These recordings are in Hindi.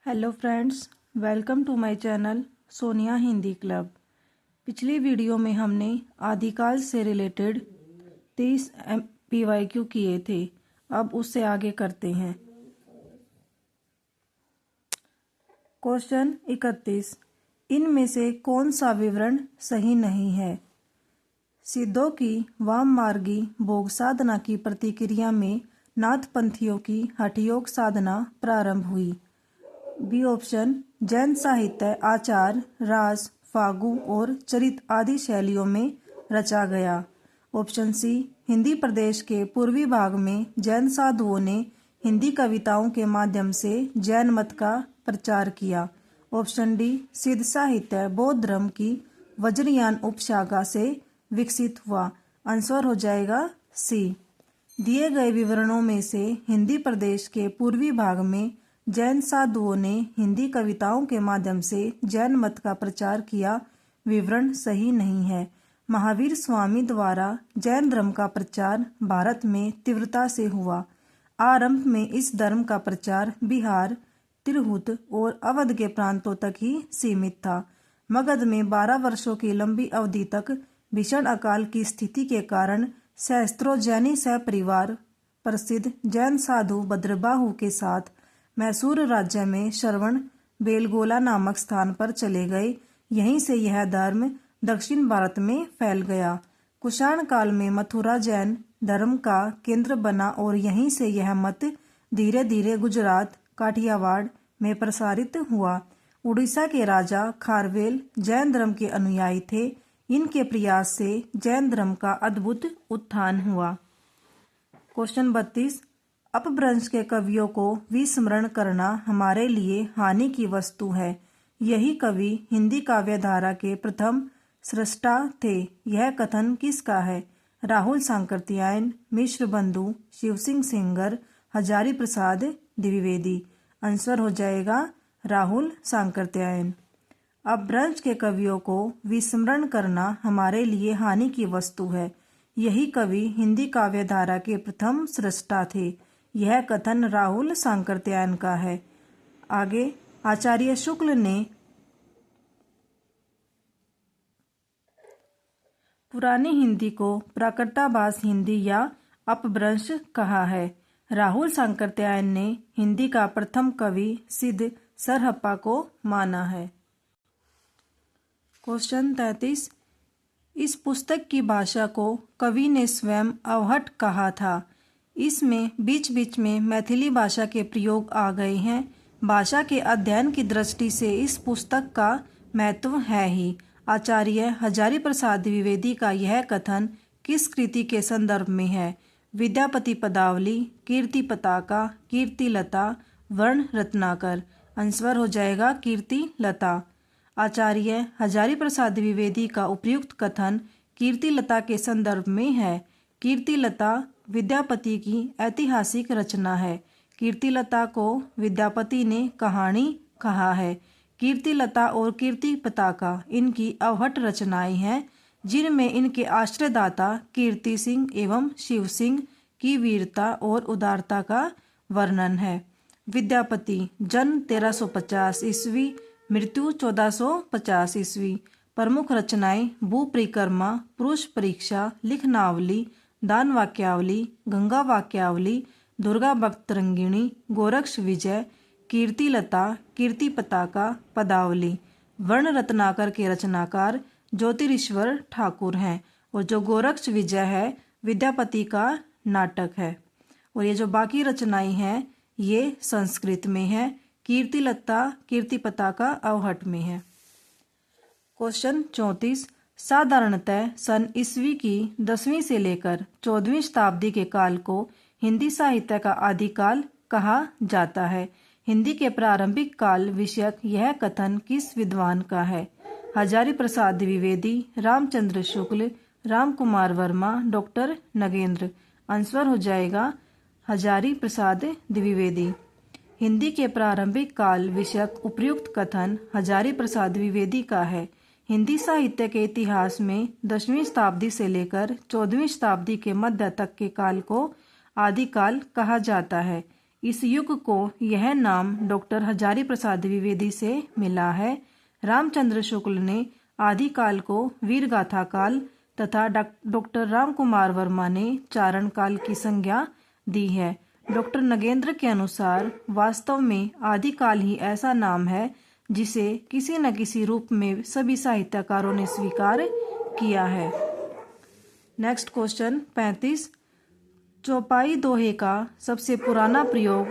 Hello friends, welcome to my channel Sonia Hindi club. पिछली वीडियो में हमने आदिकाल से रिलेटेड 30 PYQ किए थे। अब उससे आगे करते हैं। क्वेश्चन 31, इनमें से कौन सा विवरण सही नहीं है? सिद्धों की वाम मार्गी भोग साधना की प्रतिक्रिया में नाथपंथियों की हठयोग साधना प्रारंभ हुई। बी ऑप्शन, जैन साहित्य आचार, रास, फागु और चरित आदि शैलियों में रचा गया। ऑप्शन सी, हिंदी प्रदेश के पूर्वी भाग में जैन साधुओं ने हिंदी कविताओं के माध्यम से जैन मत का प्रचार किया। ऑप्शन डी, सिद्ध साहित्य बौद्ध धर्म की वज्रयान उपशाखा से विकसित हुआ। आंसर हो जाएगा सी। दिए गए विवरणों में से हिंदी प्रदेश के पूर्वी भाग में जैन साधुओं ने हिंदी कविताओं के माध्यम से जैन मत का प्रचार किया विवरण सही नहीं है। महावीर स्वामी द्वारा जैन धर्म का प्रचार भारत में तीव्रता से हुआ। आरंभ में इस धर्म का प्रचार बिहार, तिरहुत और अवध के प्रांतों तक ही सीमित था। मगध में 12 वर्षों की लंबी अवधि तक भीषण अकाल की स्थिति के कारण सहस्त्रों जैनी सहपरिवार प्रसिद्ध जैन साधु भद्रबाहु के साथ मैसूर राज्य में श्रवण बेलगोला नामक स्थान पर चले गए। यहीं से यह धर्म दक्षिण भारत में फैल गया। कुषाण काल में मथुरा जैन धर्म का केंद्र बना और यहीं से यह मत धीरे धीरे गुजरात, काठियावाड़ में प्रसारित हुआ। उड़ीसा के राजा खारवेल जैन धर्म के अनुयायी थे। इनके प्रयास से जैन धर्म का अद्भुत उत्थान हुआ। क्वेश्चन 32, अपभ्रंश के कवियों को विस्मरण करना हमारे लिए हानि की वस्तु है। यही कवि हिंदी काव्यधारा के प्रथम सृष्टा थे। यह कथन किसका है? राहुल सांकृत्यायन, मिश्र बंधु, शिव सिंह सेंगर, हजारी प्रसाद द्विवेदी। आंसर हो जाएगा राहुल सांकृत्यायन। अपभ्रंश के कवियों को विस्मरण करना हमारे लिए हानि की वस्तु है। यही कवि हिंदी काव्यधारा के प्रथम सृष्टा थे। यह कथन राहुल सांकृत्यायन का है। आगे आचार्य शुक्ल ने पुरानी हिंदी को प्राकृताभास हिंदी या अपभ्रंश कहा है। राहुल सांकृत्यायन ने हिंदी का प्रथम कवि सिद्ध सरहप्पा को माना है। क्वेश्चन 33, इस पुस्तक की भाषा को कवि ने स्वयं अवहट कहा था। इसमें बीच बीच में मैथिली भाषा के प्रयोग आ गए हैं। भाषा के अध्ययन की दृष्टि से इस पुस्तक का महत्व है ही। आचार्य हजारी प्रसाद द्विवेदी का यह कथन किस कृति के संदर्भ में है? विद्यापति पदावली, कीर्ति पताका, कीर्ति लता, वर्ण रत्नाकर। आंसर हो जाएगा कीर्ति लता। आचार्य हजारी प्रसाद द्विवेदी का उपयुक्त कथन कीर्ति लता के संदर्भ में है। कीर्ति लता विद्यापति की ऐतिहासिक रचना है। कीर्ति लता को विद्यापति ने कहानी कहा है। कीर्ति लता और कीर्ति पताका इनकी अवहट रचनाएं हैं, जिनमें इनके आश्रयदाता कीर्ति सिंह एवं शिव सिंह की वीरता और उदारता का वर्णन है। विद्यापति जन्म 1350 ईस्वी, मृत्यु 1450 ईस्वी। प्रमुख रचनाएं भू परिक्रमा, पुरुष परीक्षा, लिखनावली, दान वाक्यावली, गंगा वाक्यावली, दुर्गा भक्त रंगिणी, गोरक्ष विजय, कीर्ति लता, कीर्ति पताका, पदावली। वर्ण रत्नाकर के रचनाकार ज्योतिरीश्वर ठाकुर हैं और जो गोरक्ष विजय है विद्यापति का नाटक है। और ये जो बाकी रचनाएं हैं ये संस्कृत में है। कीर्ति लता, कीर्ति पताका अवहट में है। क्वेश्चन 34, साधारणतः सन ईस्वी की 10वीं से लेकर 14वीं शताब्दी के काल को हिंदी साहित्य का आदिकाल कहा जाता है। हिंदी के प्रारंभिक काल विषयक यह कथन किस विद्वान का है? हजारी प्रसाद द्विवेदी, रामचंद्र शुक्ल, राम कुमार वर्मा, डॉक्टर नगेंद्र। आंसर हो जाएगा हजारी प्रसाद द्विवेदी। हिंदी के प्रारंभिक काल विषयक उपयुक्त कथन हजारी प्रसाद द्विवेदी का है। हिंदी साहित्य के इतिहास में 10वीं शताब्दी से लेकर 14वीं शताब्दी के मध्य तक के काल को आदिकाल कहा जाता है। इस युग को यह नाम डॉक्टर हजारी प्रसाद द्विवेदी से मिला है। रामचंद्र शुक्ल ने आदिकाल को वीरगाथा काल तथा डॉक्टर राम कुमार वर्मा ने चारण काल की संज्ञा दी है। डॉक्टर नगेंद्र के अनुसार वास्तव में आदिकाल ही ऐसा नाम है जिसे किसी न किसी रूप में सभी साहित्यकारों ने स्वीकार किया है। Next question 35। चौपाई दोहे का सबसे पुराना प्रयोग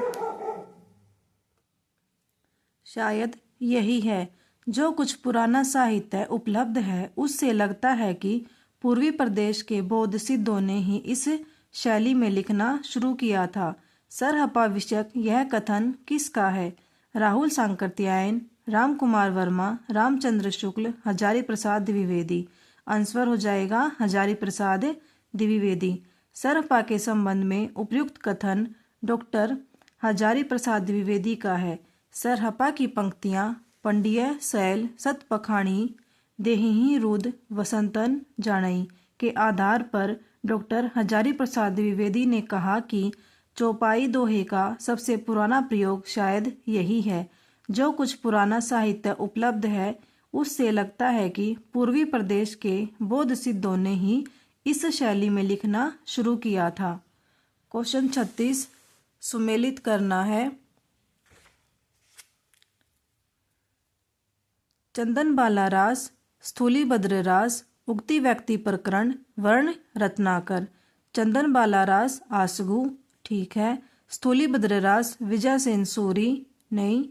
शायद यही है। जो कुछ पुराना साहित्य उपलब्ध है उससे लगता है कि पूर्वी प्रदेश के बौद्ध सिद्धों ने ही इस शैली में लिखना शुरू किया था। सरहपा विषयक यह कथन किसका है? राहुल सांकृत्यायन, राम कुमार वर्मा, रामचंद्र शुक्ल, हजारी प्रसाद द्विवेदी। आंसर हो जाएगा हजारी प्रसाद द्विवेदी। सरहपा के संबंध में उपयुक्त कथन डॉक्टर हजारी प्रसाद द्विवेदी का है। सरहपा की पंक्तियां पंडिय शैल सतपखाणी देहि रुद वसंतन जानई के आधार पर डॉक्टर हजारी प्रसाद द्विवेदी ने कहा कि चौपाई दोहे का सबसे पुराना प्रयोग शायद यही है। जो कुछ पुराना साहित्य उपलब्ध है उससे लगता है कि पूर्वी प्रदेश के बौद्ध सिद्धों ने ही इस शैली में लिखना शुरू किया था। क्वेश्चन 36 सुमेलित करना है। चंदन बाला रास, स्थूलीभद्र रास, उक्ति व्यक्ति प्रकरण, वर्ण रत्नाकर। चंदन बाला रास आसगु ठीक है। स्थूलीभद्र रास विजयसेन सूरी नहीं।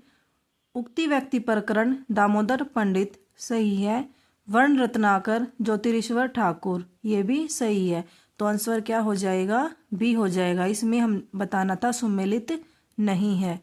उक्ति व्यक्ति प्रकरण दामोदर पंडित सही है। वर्ण रत्नाकर ज्योतिरीश्वर ठाकुर ये भी सही है। तो आंसर क्या हो जाएगा? बी हो जाएगा। इसमें हम बताना था सुमेलित नहीं है।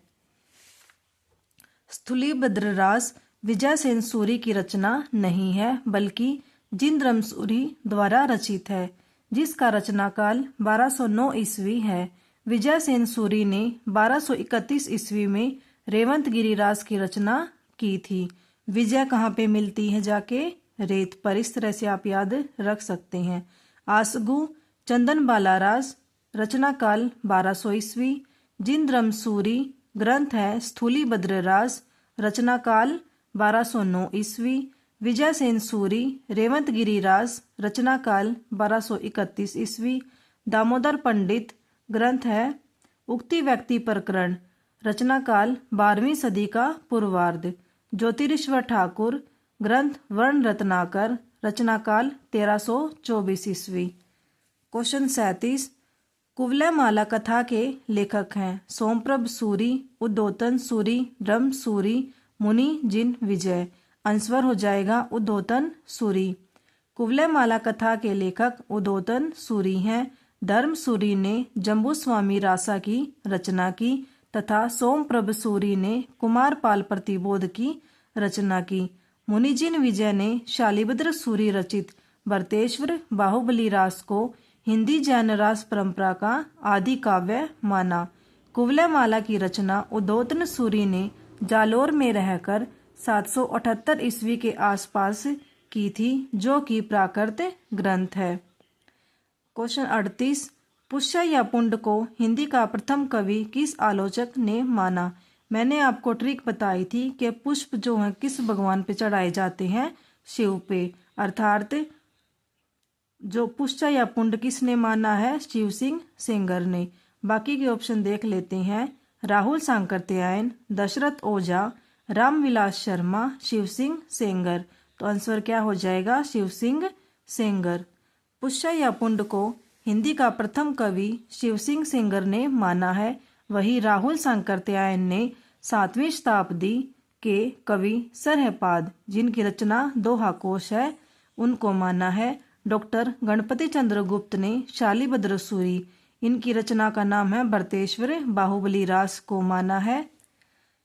स्थूलीभद्र रास विजयसेन सूरी की रचना नहीं है बल्कि जिंद्रम सूरी द्वारा रचित है जिसका रचना काल 1209 ईस्वी है। विजयसेन सूरी ने 1231 ईस्वी में रेवंत गिरिराज की रचना की थी। विजय कहाँ पे मिलती है? जाके रेत पर। इस तरह से आप याद रख सकते हैं। आसगु चंदन बाला रास रचना काल 1200 ईस्वी। जिंद्रम सूरी ग्रंथ है स्थूलीभद्र रास रचना काल 1209 ईस्वी। विजयसेन सूरी रेवंत गिरिराज रचना काल 1231 ईस्वी। दामोदर पंडित ग्रंथ है उक्ति व्यक्ति प्रकरण रचना काल 12वीं सदी का पूर्वार्ध। ज्योतिरीश्वर ठाकुर ग्रंथ वर्ण रत्नाकर रचना काल 1324 ईस्वी। क्वेश्चन 37 कुवलयमाला कथा के लेखक हैं सोमप्रभ सूरी, उद्योतन सूरी, ब्रह्म सूरी, मुनि जिन विजय। आंसर हो जाएगा उद्योतन सूरी। कुवलयमाला कथा के लेखक उद्योतन सूरी हैं। धर्म सूरी ने जम्बूस्वामी रासा की रचना की तथा सोमप्रभ सूरी ने कुमारपाल प्रतिबोध की रचना की। मुनिजिन विजय ने शालिभद्र सूरी रचित भरतेश्वर बाहुबली रास को हिंदी जैन रास परंपरा का आदि काव्य माना। कुवलयमाला की रचना उद्योतन सूरी ने जालोर में रहकर 778 ईस्वी के आसपास की थी जो कि प्राकृत ग्रंथ है। क्वेश्चन 38 पुष्य या पुंड को हिंदी का प्रथम कवि किस आलोचक ने माना? मैंने आपको ट्रिक बताई थी कि पुष्प जो है किस भगवान पे चढ़ाए जाते हैं? शिव पे। अर्थात जो पुष्य या पुंड किसने माना है? शिव सिंह सेंगर ने। बाकी के ऑप्शन देख लेते हैं। राहुल सांकृत्यायन, दशरथ ओझा, रामविलास शर्मा, शिव सिंह सेंगर। तो आंसर क्या हो जाएगा? शिव सिंह सेंगर। पुष्य या पुंड को हिंदी का प्रथम कवि शिव सिंह सेंगर ने माना है। वही राहुल सांकृत्यायन ने 7वीं शताब्दी के कवि सरहपाद जिनकी रचना दोहा कोश है उनको माना है। डॉक्टर गणपति चंद्र गुप्त ने शालिभद्र सूरी इनकी रचना का नाम है भरतेश्वर बाहुबली रास को माना है।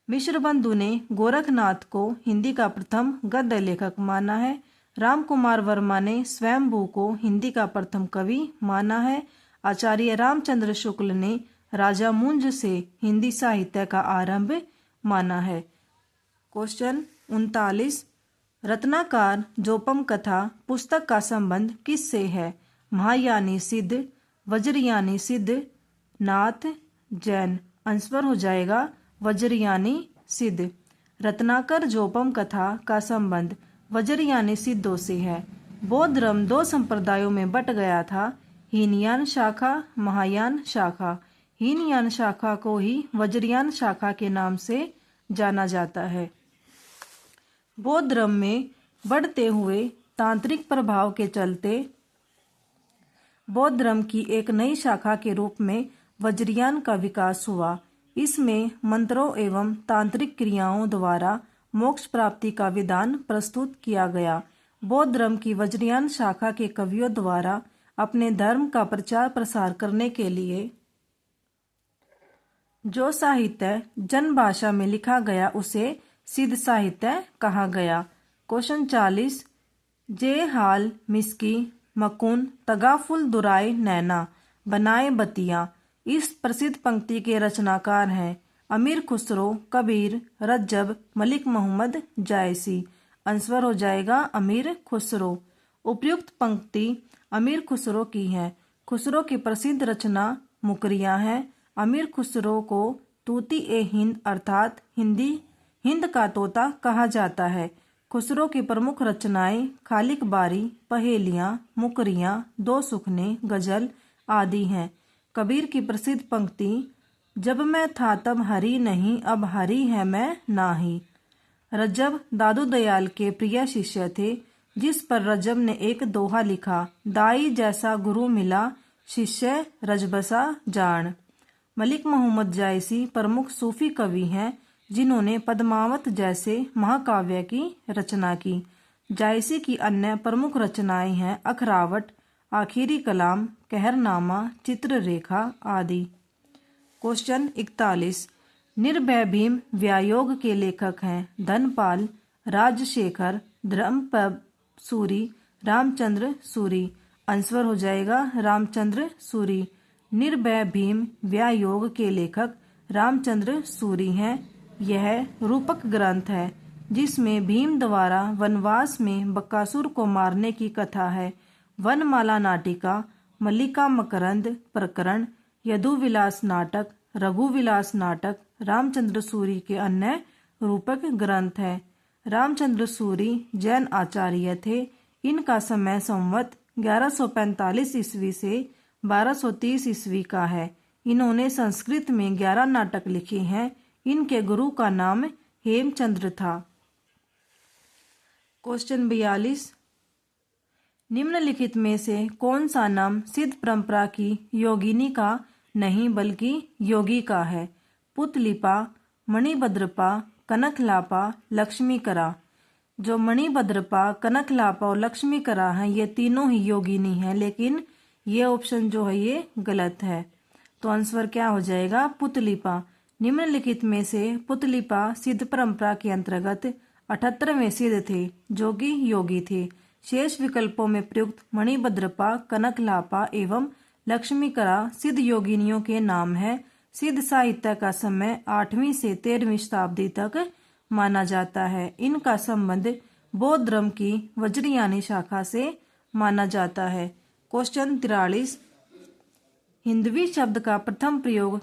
मिश्र बंधु ने गोरखनाथ को हिंदी का प्रथम गद्य लेखक माना है। राम कुमार वर्मा ने स्वयंभू को हिंदी का प्रथम कवि माना है। आचार्य रामचंद्र शुक्ल ने राजा मुंज से हिंदी साहित्य का आरंभ माना है। क्वेश्चन 39 रत्नाकर जोपम कथा पुस्तक का संबंध किससे है? महायानी सिद्ध, वज्रयानी सिद्ध, नाथ, जैन। आंसर हो जाएगा वज्रयानी सिद्ध। रत्नाकर जोपम कथा का संबंध वज्रयानी सिद्धों से है। बौद्ध धर्म दो संप्रदायों में बट गया था, हीनयान शाखा, महायान शाखा। हीनयान शाखा को ही वज्रयान शाखा के नाम से जाना जाता है। बौद्ध धर्म में बढ़ते हुए तांत्रिक प्रभाव के चलते बौद्ध धर्म की एक नई शाखा के रूप में वज्रयान का विकास हुआ। इसमें मंत्रों एवं तांत्रिक क्रियाओं द्वारा मोक्ष प्राप्ति का विधान प्रस्तुत किया गया। बौद्ध धर्म की वज्रयान शाखा के कवियों द्वारा अपने धर्म का प्रचार प्रसार करने के लिए जो साहित्य जन भाषा में लिखा गया उसे सिद्ध साहित्य कहा गया। क्वेश्चन 40 जे हाल मिस्की मकुन तगाफुल दुराय नैना बनाए बतिया। इस प्रसिद्ध पंक्ति के रचनाकार हैं अमीर खुसरो, कबीर, रज्जब, मलिक मोहम्मद जायसी। आंसर हो जाएगा अमीर खुसरो। उपयुक्त पंक्ति अमीर खुसरो की है। खुसरो की प्रसिद्ध रचना मुकरियां है। अमीर खुसरो को तूती ए हिंद अर्थात हिंद का तोता कहा जाता है। खुसरो की प्रमुख रचनाएं खालिक बारी, पहेलियां, मुकरियां, दो सुखने, गजल आदि हैं। कबीर की प्रसिद्ध पंक्ति जब मैं था तब हरी नहीं, अब हरी है मैं नाही। रज्जब दादू दयाल के प्रिय शिष्य थे, जिस पर रज्जब ने एक दोहा लिखा, दाई जैसा गुरु मिला, शिष्य रजबसा जान। मलिक मोहम्मद जायसी प्रमुख सूफी कवि हैं, जिन्होंने पद्मावत जैसे महाकाव्य की रचना की। जायसी की अन्य प्रमुख रचनाएं हैं अखरावट, आखिरी कलाम, कहरनामा, चित्ररेखा आदि। क्वेश्चन 41 निर्भय भीम व्यायोग के लेखक हैं धनपाल, राजशेखर, धर्मपद सूरी, रामचंद्र सूरी। आंसर हो जाएगा रामचंद्र सूरी। निर्भय भीम व्यायोग के लेखक रामचंद्र सूरी हैं। यह रूपक ग्रंथ है जिसमें भीम द्वारा वनवास में बकासुर को मारने की कथा है। वनमाला नाटिका, मल्लिका मकरंद प्रकरण, यदुविलास नाटक, रघुविलास नाटक रामचंद्र सूरी के अन्य रूपक ग्रंथ है। रामचंद्र सूरी जैन आचार्य थे। इनका समय संवत 1145 ईस्वी से 1230 ईस्वी का है। इन्होंने संस्कृत में 11 नाटक लिखे हैं। इनके गुरु का नाम हेमचंद्र था। क्वेश्चन 42 निम्नलिखित में से कौन सा नाम सिद्ध परंपरा की योगिनी का नहीं बल्कि योगी का है? पुतलिपा, मणिभद्रपा, कनकलापा, लक्ष्मीकरा। जो मणिभद्रपा, कनकलापा और लक्ष्मीकरा हैं ये तीनों ही योगिनी हैं, लेकिन ये ऑप्शन जो है ये गलत है। तो आंसर क्या हो जाएगा? पुतलिपा। निम्नलिखित में से पुतलिपा सिद्ध परंपरा के अंतर्गत 78वें सिद्ध थे जो कि योगी थे। शेष विकल्पों में प्रयुक्त मणिभद्रपा, कनकलापा एवं लक्ष्मीकरा सिद्ध योगिनियों के नाम है। सिद्ध साहित्य का समय 8वीं से 13वीं शताब्दी तक माना जाता है। इनका संबंध बौद्ध धर्म की वज्रयानी शाखा से माना जाता है। क्वेश्चन 43 हिंदवी शब्द का प्रथम प्रयोग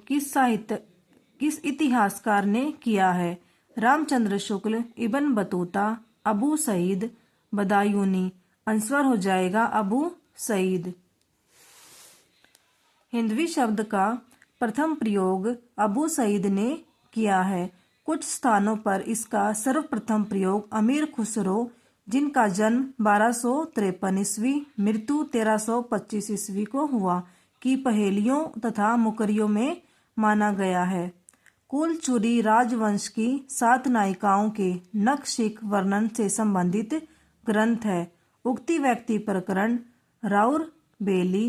किस इतिहासकार ने किया है? Ramchandra Shukla, Ibn Battuta, Abu Saeed, Badayuni. Answer हो जाएगा अबू सईद। हिंदवी शब्द का प्रथम प्रयोग अबू सईद ने किया है। कुछ स्थानों पर इसका सर्वप्रथम प्रयोग अमीर खुसरो, जिनका जन्म 1253 ईस्वी, मृत्यु 1325 ईस्वी को हुआ, की पहेलियों तथा मुकरियों में माना गया है। कुलचुरी राजवंश की 7 नायिकाओं के नखशिख वर्णन से संबंधित ग्रंथ है। उक्ति व्यक्ति प्रकरण, राउर बेली,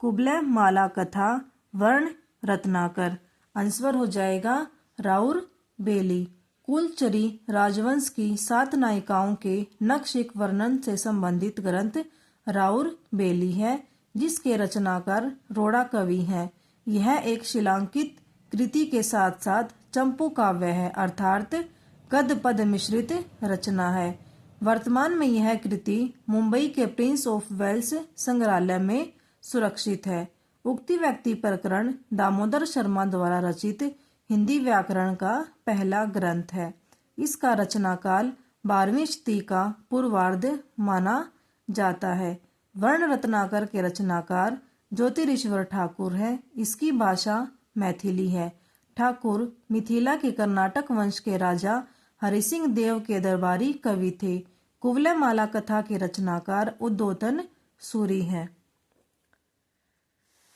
कुबले माला कथा, वर्ण रत्नाकर। आंसर हो जाएगा राउर बेली। कुलचरी राजवंश की 7 नायिकाओं के नखशिख वर्णन से संबंधित ग्रंथ राउर बेली है, जिसके रचनाकार रोड़ा कवि हैं। यह एक शिलांकित कृति के साथ साथ चंपू काव्य है, अर्थात गद्य पद मिश्रित रचना है। वर्तमान में यह कृति मुंबई के प्रिंस ऑफ वेल्स संग्रहालय में सुरक्षित है। उक्ति व्यक्ति प्रकरण दामोदर शर्मा द्वारा रचित हिंदी व्याकरण का पहला ग्रंथ है। इसका रचनाकाल 12वीं शती का पूर्वार्ध माना जाता है। वर्ण रत्नाकर के रचनाकार ज्योतिरीश्वर ठाकुर है। इसकी भाषा मैथिली है। ठाकुर मिथिला के कर्नाटक वंश के राजा हरिसिंह देव के दरबारी कवि थे। कुवलयमाला कथा के रचनाकार उद्योतन सूरी हैं।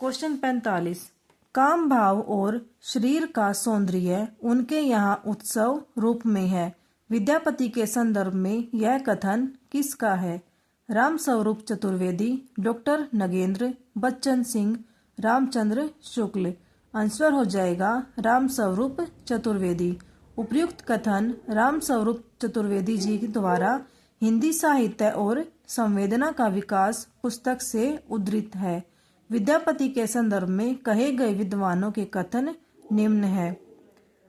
क्वेश्चन 45। काम भाव और शरीर का सौंदर्य उनके यहाँ उत्सव रूप में है। विद्यापति के संदर्भ में यह कथन किसका है? राम स्वरूप चतुर्वेदी, डॉक्टर नगेंद्र, बच्चन सिंह, रामचंद्र शुक्ल। आंसर हो जाएगा राम स्वरूप चतुर्वेदी। उपयुक्त कथन राम स्वरूप चतुर्वेदी जी द्वारा हिंदी साहित्य और संवेदना का विकास पुस्तक से उद्धृत है। विद्यापति के संदर्भ में कहे गए विद्वानों के कथन निम्न है।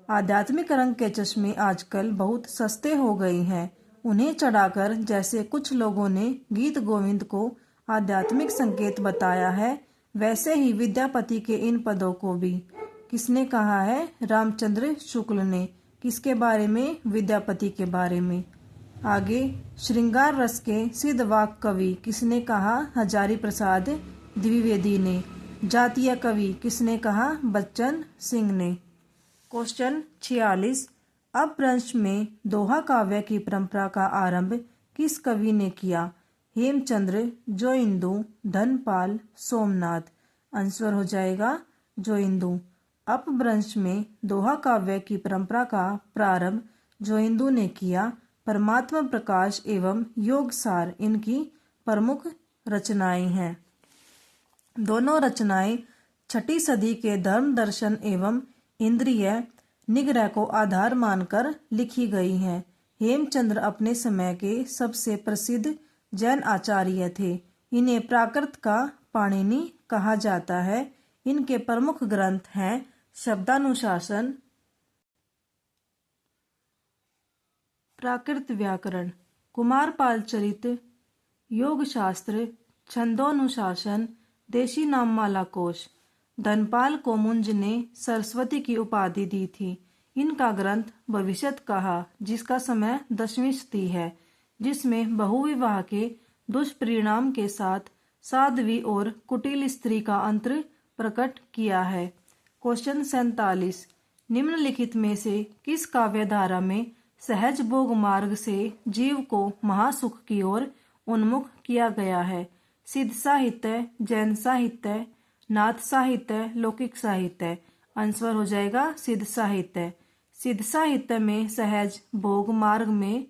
आध्यात्मिक रंग के चश्मे आजकल बहुत सस्ते हो गए हैं। उन्हें चढ़ाकर जैसे कुछ लोगों ने गीत गोविंद को आध्यात्मिक संकेत बताया है, वैसे ही विद्यापति के इन पदों को भी किसने कहा है? रामचंद्र शुक्ल ने। किसके बारे में? विद्यापति के बारे में। आगे श्रृंगार रस के सिद्ध वाक कवि किसने कहा? हजारी प्रसाद द्विवेदी ने। जातीय कवि किसने कहा? बच्चन सिंह ने। क्वेश्चन 46। अपभ्रंश में दोहा काव्य की परंपरा का आरंभ किस कवि ने किया? हेमचंद्र, जोइंदू, धनपाल, सोमनाथ। आंसर हो जाएगा जोइंदू। अपभ्रंश में दोहा काव्य की परंपरा का प्रारंभ जोइंदू ने किया। परमात्मा प्रकाश एवं योगसार इनकी प्रमुख रचनाएं हैं। दोनों रचनाएं 6ठी सदी के धर्म दर्शन एवं इंद्रिय निग्रह को आधार मानकर लिखी गई हैं। हेमचंद्र अपने समय के सबसे प्रसिद्ध जैन आचार्य थे। इन्हें प्राकृत का पाणिनि कहा जाता है। इनके प्रमुख ग्रंथ हैं शब्दानुशासन, प्राकृत व्याकरण, कुमारपाल चरित, योग शास्त्र, छंदोनुशासन, देशी नाममाला कोश। धनपाल को मुंज ने सरस्वती की उपाधि दी थी। इनका ग्रंथ भविष्यत कहा, जिसका समय 10वीं शती है, जिसमें बहुविवाह के दुष्परिणाम के साथ साध्वी और कुटिल स्त्री का अंतर प्रकट किया है। क्वेश्चन 47। निम्नलिखित में से किस काव्य धारा में सहज भोग मार्ग से जीव को महासुख की ओर उन्मुख किया गया है? सिद्ध साहित्य, जैन साहित्य, नाथ साहित्य, लौकिक साहित्य। आंसर हो जाएगा सिद्ध साहित्य। सिद्ध साहित्य में सहज भोग मार्ग में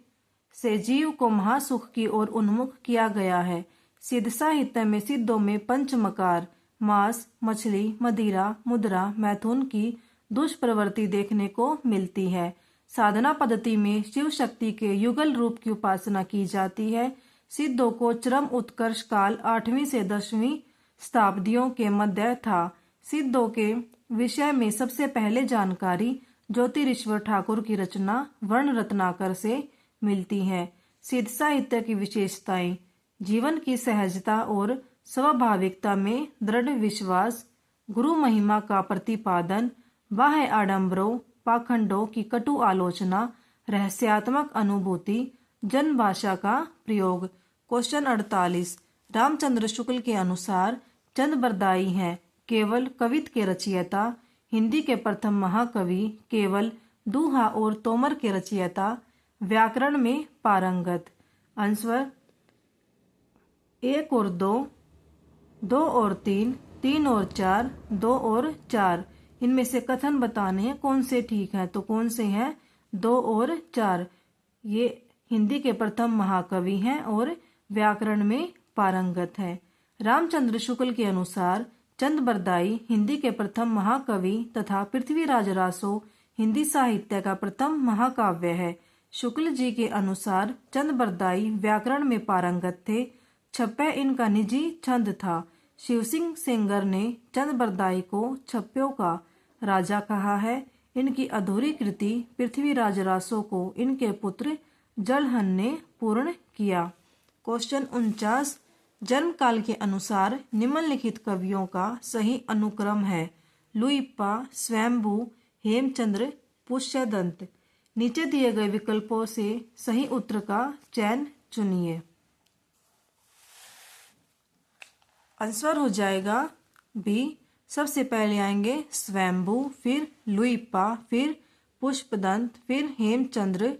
से जीव को महासुख की ओर उन्मुख किया गया है। सिद्ध साहित्य में सिद्धों में पंचमकार, मांस, मछली, मदिरा, मुद्रा, मैथुन की दुष्प्रवृत्ति देखने को मिलती है। साधना पद्धति में शिव शक्ति के युगल रूप की उपासना की जाती है। सिद्धों को चरम उत्कर्ष काल 8वीं से 10वीं शताब्दियों के मध्य था। सिद्धों के विषय में सबसे पहले जानकारी ज्योतिरीश्वर ठाकुर की रचना वर्ण रत्नाकर से मिलती है। सिद्ध साहित्य की विशेषताएं: जीवन की सहजता और स्वाभाविकता में दृढ़ विश्वास, गुरु महिमा का प्रतिपादन, बाह्य आडंबरों पाखंडों की कटु आलोचना, रहस्यात्मक अनुभूति, जन भाषा का प्रयोग। क्वेश्चन 48। रामचंद्र शुक्ल के अनुसार चंद बरदाई हैं केवल कवित के रचयिता, हिंदी के प्रथम महाकवि, केवल दूहा और तोमर के रचयिता, व्याकरण में पारंगत। आंसर 1 और 2, 2 और 3, 3 और 4, 2 और 4। इनमें से कथन बताने हैं कौन से ठीक है, तो कौन से हैं? 2 और 4। ये हिंदी के प्रथम महाकवि हैं और व्याकरण में पारंगत है। रामचंद्र शुक्ल के अनुसार चंद बरदाई हिंदी के प्रथम महाकवि तथा पृथ्वीराज रासो हिंदी साहित्य का प्रथम महाकाव्य है। शुक्ल जी के अनुसार चंद बरदाई व्याकरण में पारंगत थे। छप्पे इनका निजी छंद था। शिवसिंह सेंगर ने चंद बरदाई को छप्पों का राजा कहा है। इनकी अधूरी कृति पृथ्वीराज रासो को इनके पुत्र जलहन ने पूर्ण किया। क्वेश्चन 49। जन्म काल के अनुसार निम्नलिखित कवियों का सही अनुक्रम है: लुइप्पा, स्वयंभू, हेमचंद्र पुष्यदंत। नीचे दिए गए विकल्पों से सही उत्तर का चयन चुनिए। आंसर हो जाएगा बी। सबसे पहले आएंगे स्वयंभू, फिर लुइपा, फिर पुष्पदंत, फिर हेमचंद्र।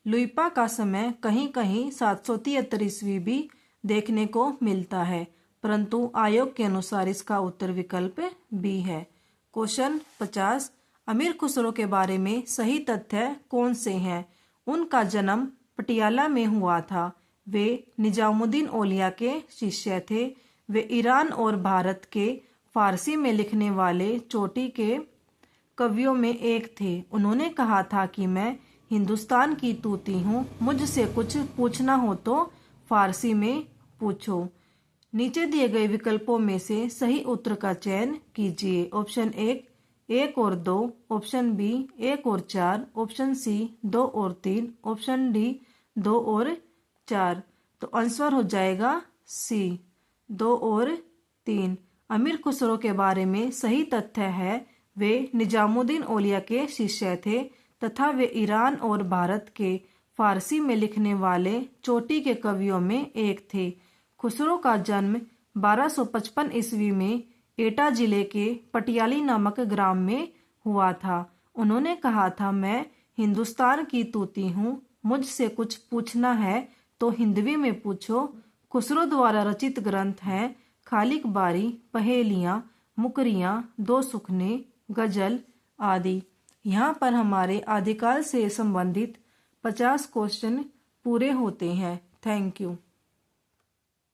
लुइपा का समय कहीं कहीं 773 ईस्वी भी देखने को मिलता है, परंतु आयोग के अनुसार इसका उत्तर विकल्प बी है। क्वेश्चन 50। अमीर खुसरो के बारे में सही तथ्य कौन से हैं? उनका जन्म पटियाला में हुआ था। वे निजामुद्दीन औलिया के शिष्य थे। वे ईरान और भारत के फारसी में लिखने वाले चोटी के कवियों में एक थे। उन्होंने कहा था कि मैं हिंदुस्तान की तूती हूँ, मुझसे कुछ पूछना हो तो फारसी में पूछो। नीचे दिए गए विकल्पों में से सही उत्तर का चयन कीजिए। ऑप्शन 1 और 2, ऑप्शन बी 1 और 4, ऑप्शन सी 2 और 3, ऑप्शन डी 2 और 4। तो आंसर हो जाएगा सी 2 और 3। अमीर खुसरो के बारे में सही तथ्य है वे निजामुद्दीन औलिया के शिष्य थे तथा वे ईरान और भारत के फारसी में लिखने वाले चोटी के कवियों में एक थे। खुसरो का जन्म 1255 ईस्वी में एटा जिले के पटियाली नामक ग्राम में हुआ था। उन्होंने कहा था, मैं हिंदुस्तान की तूती हूँ, मुझसे कुछ पूछना है तो हिंदवी में पूछो। खुसरो द्वारा रचित ग्रंथ हैं खालिक बारी, पहेलियाँ, मुकरियाँ, दो सुखने, गजल आदि। यहाँ पर हमारे आदिकाल से संबंधित 50 क्वेश्चन पूरे होते हैं। Thank you.